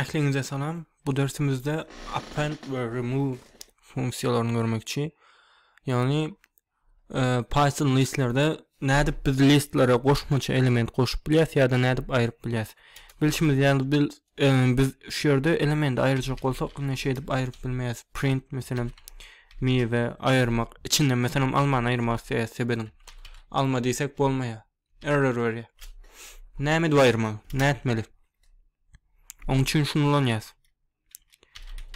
Aklınıza salam. Bu dersimizde append ve remove funksiyonlarını görmekçi. Yani Python listlerde nädip biz listlere qoşmaça element qoşup bilyas ya da nädip ayırıp bilyas. Bilişimiz yani biz şu yerde element ayıracak olsak ne şey edip ayırıp bilmeyiz. Print mesela mi ve ayırmak. İçinde mesela alman ayırmak sebebin. Alma diysek bolmaya. Error veriyor. Näme de ayırmak? Ne etmeli? Onun için şunu lan yaz.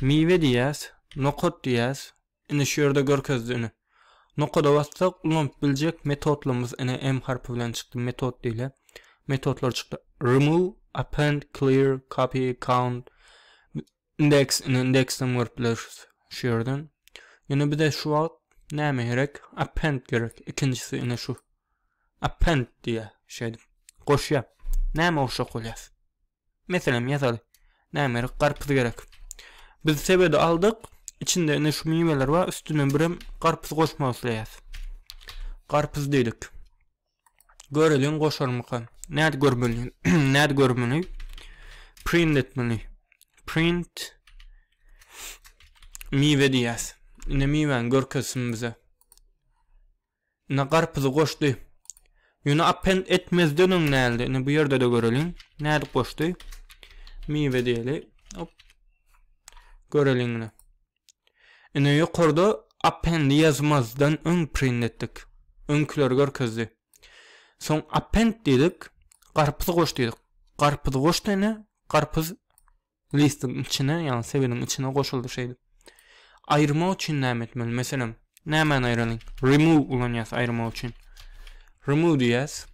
Mive diyaz, nokot diyaz. Ine şu yerde görkezdiğini. Nokoda bassak ulanıp bilecek metotlarımız ine M harfi bilen çıktı. Metot değil. Metotlar çıktı. Remove, append, clear, copy, count, index, index'ten varıplar şu yerden. Yine bir de şu alt näme gerek? Append gerek. İkincisi ine şu. Append diye şeydi. Koşya. Näme oşa koyas. Mesela yazalım. Näme gerek? Karpuz gerek. Biz sebede aldık. İçinde ne şu meyveler var. Üstüne birim karpuz koşması lazım. Karpuz dedik. Görelim koşalım bakalım. Nerede görmeli? Nerede görmeli? Print etmeli. Print meyve diyaz. Ne meyven görkesin bize. Ne karpuzu koştu. Yine append etmez dönün nerede? Ne bu yerde de görelim. Nerede koştu? Meyve diyelim. Hop. Görelim ne. Ine yukarıda append yazmazdan ön print ettik. Önküler görkezdi. Son append dedik. Karpuzu koş dedik. Karpuzu koş dene. Karpuz listin içine yani sebenin içine koşuldu şeydi. Ayırma için näme etmeli? Mesela näme ayıralım? Remove ulan yaz ayırma için. Remove diyaz.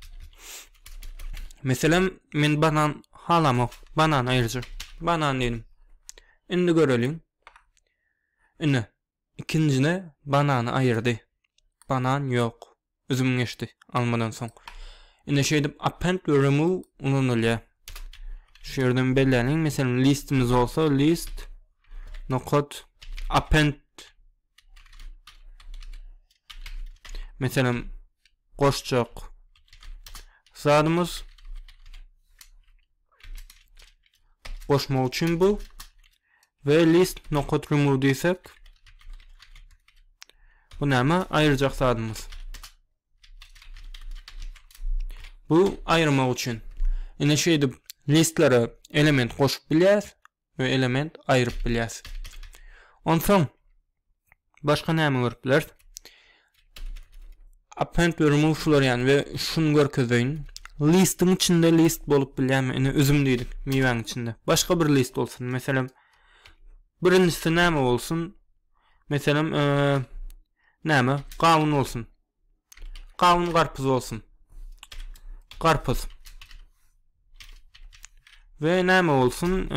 Mesela men banan halamak. Banan ayırıcı. Banan dedim. Indi görelim. Ine. İkincine bananı ayırdı. Banan yok. Üzüm geçti almadan son. Ine şey edip append ve remove ulunulya. Şu yerden belirleyin. Mesela listimiz olsa list nokot append. Mesela koşacak zadımız koşma için bu ve list nokot remove diysek bu näme ayıracak zadımız. Bu ayırma için. Yine şey edip listlere element koşup bilyas ve element ayırıp bilyas. Ondan başka näme görüpler? Append ve remove şular yani ve şunu görkezeyin. Listin içinde list bolup bilyam. Yani üzüm dedik meyvenin içinde. Başka bir list olsun. Mesela birincisi näme olsun? Mesela näme? Kavun olsun. Kavun karpuz olsun. Karpuz. Ve näme olsun?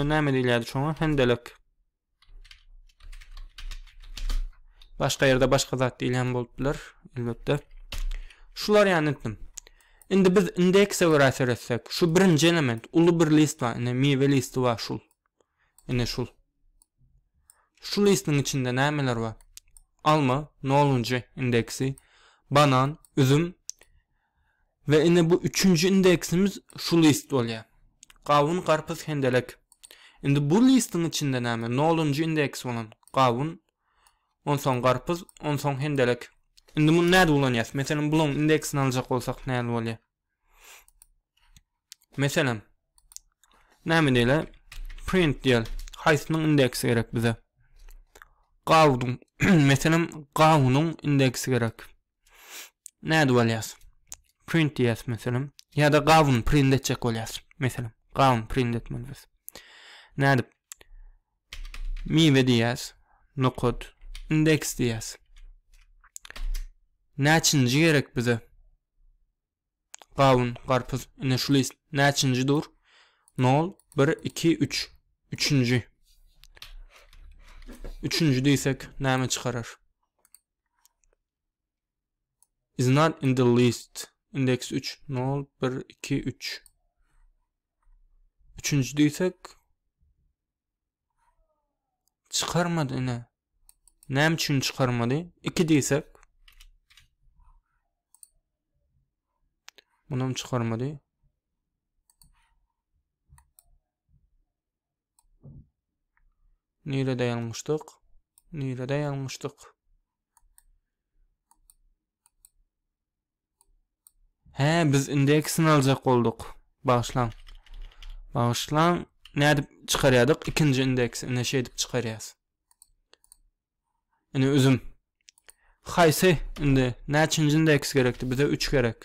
Näme diýilýärdi şoňa? Hendelek. Başka yerde başka zat diýilýän bolupdylar, elbetde. Şular ýany etdim. Indi biz indekse görä etsek, şu birinji element, ulu bir list var, ine meyve listi var şul. Ine şul. Şu listin içinde nämeler var? Alma, noluncu indeksi, banan, üzüm ve ine bu üçüncü indeksimiz şu list bolýar. Kavun, karpuz, hendelek. Indi bu listin içinde näme? Noluncu indeks bolan? Kavun, on son karpuz, on son hendelek. Indi bu näde bolanýar? Mesela bulun indeksini aljak bolsak näde bolýar? Mesela näme diýler? Print diýel. Haýsynyň indeksi gerek bize? Kavun. Mesela kavunun indeksi gerek. Näde bolýar? Print diýär mesela. Ya da kavun print etjek bolýar. Mesela kavun print etmeliyiz. Näde? Meyve diýär. Nokot. Indeks diýär. Näçinji gerek bize? Kavun, karpuz, ine şu list. Näçinji dur? 0, 1, 2, 3. Üçüncü. Üçüncü diysek näme çıkarar? Is not in the list. Index 3. 0, 1, 2, 3. Üçüncü diysek çıkarmadı ine. Näme üçin çıkarmadı? 2 diysek bunam çıkarmadı. Nerede yanılmıştık? Nerede yanılmıştık? He, biz indeksini alacak olduk. Bağışlan. Bağışlan. Ne edip çıkarıyorduk? İkinci indeksi. Ne şey edip çıkarıyız. Yani üzüm. Hayse, indi. Neçinci indeks gerekti? Bize 3 gerek.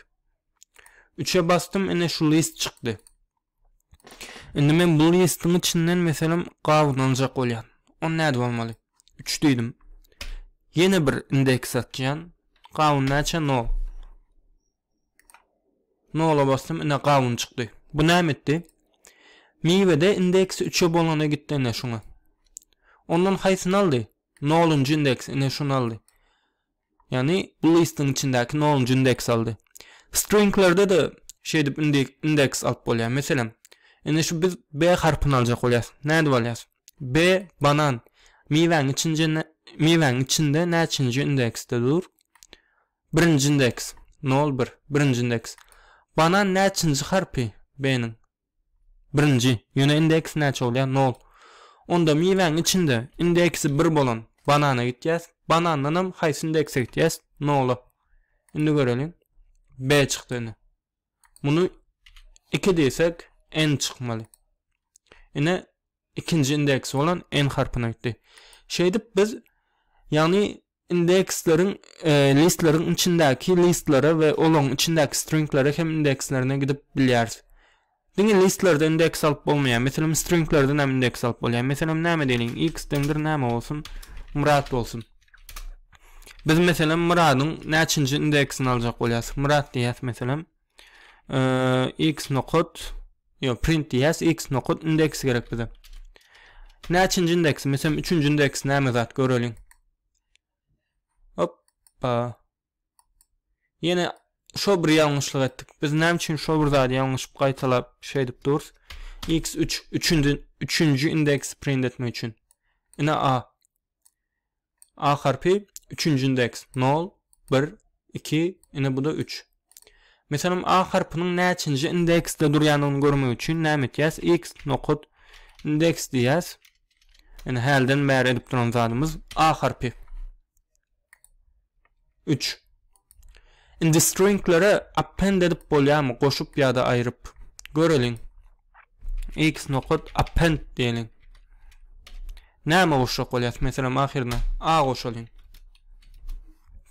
3'e bastım. Yine şu list çıktı. Şimdi ben bu listin içinden mesela qavunlanacak olayan. O ne olmalı? 3 dedim. Yeni bir indeks atacağım. Qavun neçe? No. No'la bastım. Yine qavun çıktı. Bu ne etti? Meyvede indeksi 3'e bolana gitti yine şuna. Ondan haysını aldı. No'luncu indeks yine şunu aldı. Yani bu listin içindeki no'luncu indeks aldı. Stringlerde de şey dip indeks alıp bolýar. Mesela yine şu biz B harfini alacak olyas. Näde bolyas? B banan. Meyvenin içinde neçinci indekste dur? Birinci indeks. Nol bir. Birinci indeks. Banan neçinci harfi? B'nin. Birinci. Yine indeks neçe olýar? Nol. Onda meyvenin içinde indeksi 1 bolan banana gitýäs. Banandan haýsy indekse gitýäs? Nol. Indi görelim. B çıktı. Bunu 2 desek n çıkmalı. Yine ikinci indeks olan n harfine gitti. Şeydip biz yani indekslerin listlerin içindeki listlere ve olan içindeki stringlere hem indekslerine gidip bilýäris. Dini listlerde indeks alıp bolmaýar. Mesela stringlerde hem indeks alıp bolýar. Mesela näme diýelim? X dendir näme olsun? Murat olsun. Biz mesela Murad'ın neçinci indeksini alacak bolýas? Murad diýäs mesela. X nokot print diýäs x nokot indeks gerek bize. Neçinci indeks? Mesela 3. indeks näme zat görelim. Hoppa. Yine şo bir yanlışlyk etdik. Biz näme üçin şo bir zat yanlış gaýtalap şey dip duruz. X3 3. indeks print etmek üçin. Ine A harfi 3. indeks 0 1 2 ine bu da 3. Mesela A harfinin neçinci indekste durýanyny görmek üçin näme etýäs? X nokot indeks diýäs. Yani hälden bäri edip duran zadymız A harfi. 3. Indi stringlere append edip bolýarmy? Goşup ýa-da aýryp. Görelim. X nokot append diýelim. Näme goşak bolýar? Mesela ahirine A goşalyň.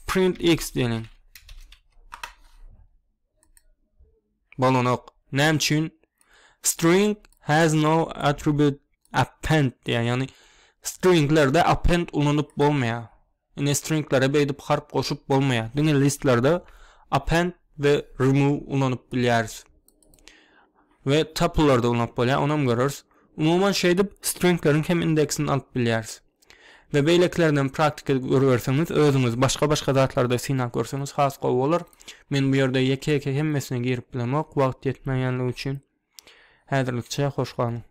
Print X diýelim. Bolonok. Näme üçin? String has no attribute append diýär. Yani stringlerde append ulanyp bolmaýar. Yani stringlere beýdip harf goşup bolmaýar. Dini listlerde append ve remove ulanyp bilýäris. Ve tuple'larda ulanyp bolýar. Onam görürüz. Umuman şeydip stringlerin hem indeksini alıp bilýäris. Ve beýleklerden praktik görürseniz özüňiz başga zatlarda synak görseniz has gowy bolar. Men bu ýerde ýeke hemmesine girip bilemek wagt ýetmeýänligi üçin häzirlikçe hoş galyň.